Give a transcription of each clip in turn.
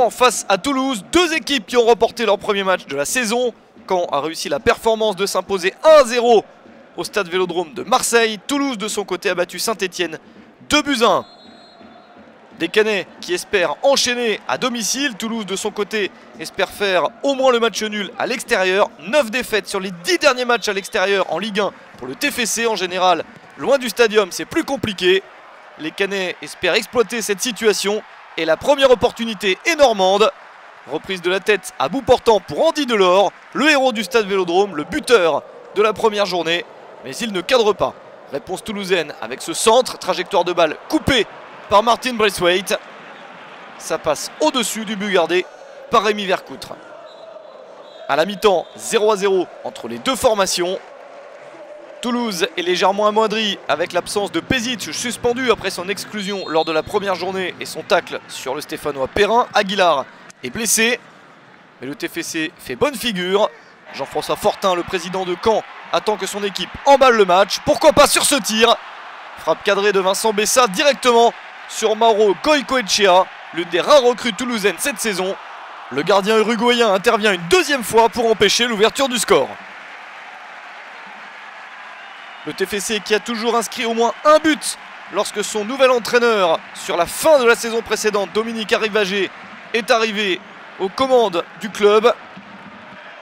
Caen face à Toulouse, deux équipes qui ont remporté leur premier match de la saison. Caen a réussi la performance de s'imposer 1-0 au stade Vélodrome de Marseille. Toulouse de son côté a battu Saint-Etienne 2-1. Des Canets qui espèrent enchaîner à domicile. Toulouse de son côté espère faire au moins le match nul à l'extérieur. 9 défaites sur les 10 derniers matchs à l'extérieur en Ligue 1 pour le TFC. En général, loin du stadium, c'est plus compliqué. Les Canets espèrent exploiter cette situation. Et la première opportunité est normande. Reprise de la tête à bout portant pour Andy Delors, le héros du stade Vélodrome, le buteur de la première journée. Mais il ne cadre pas. Réponse toulousaine avec ce centre, trajectoire de balle coupée par Martin Braithwaite. Ça passe au-dessus du but gardé par Rémi Vercoutre. À la mi-temps, 0-0 entre les deux formations. Toulouse est légèrement amoindrie avec l'absence de Pezic, suspendu après son exclusion lors de la première journée et son tacle sur le Stéphanois Perrin. Aguilar est blessé, mais le TFC fait bonne figure. Jean-François Fortin, le président de Caen, attend que son équipe emballe le match. Pourquoi pas sur ce tir? Frappe cadrée de Vincent Bessa directement sur Mauro Goicoechea, l'une des rares recrues toulousaines cette saison. Le gardien uruguayen intervient une deuxième fois pour empêcher l'ouverture du score. Le TFC qui a toujours inscrit au moins un but lorsque son nouvel entraîneur sur la fin de la saison précédente, Dominique Arrivagé, est arrivé aux commandes du club.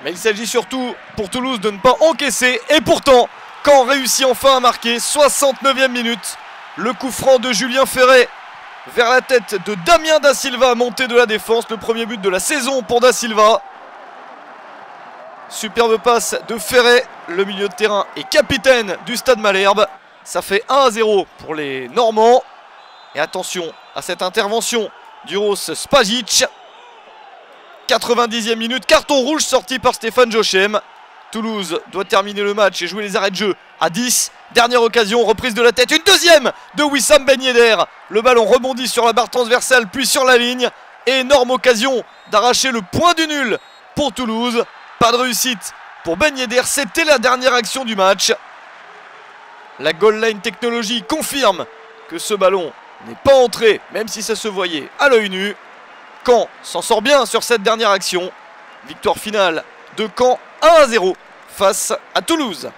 Mais il s'agit surtout pour Toulouse de ne pas encaisser. Et pourtant, Caen réussit enfin à marquer. 69e minute. Le coup franc de Julien Ferret vers la tête de Damien Da Silva, monté de la défense. Le premier but de la saison pour Da Silva. Superbe passe de Ferret. Le milieu de terrain est capitaine du Stade Malherbe. Ça fait 1-0 pour les Normands. Et attention à cette intervention d'Uros Spajic. 90e minute, carton rouge sorti par Stéphane Jochem. Toulouse doit terminer le match et jouer les arrêts de jeu à 10. Dernière occasion, reprise de la tête, une deuxième de Wissam Ben Yedder. Le ballon rebondit sur la barre transversale puis sur la ligne. Et énorme occasion d'arracher le point du nul pour Toulouse. Pas de réussite pour Ben Yedder, c'était la dernière action du match. La goal line technologie confirme que ce ballon n'est pas entré, même si ça se voyait à l'œil nu. Caen s'en sort bien sur cette dernière action. Victoire finale de Caen 1-0 face à Toulouse.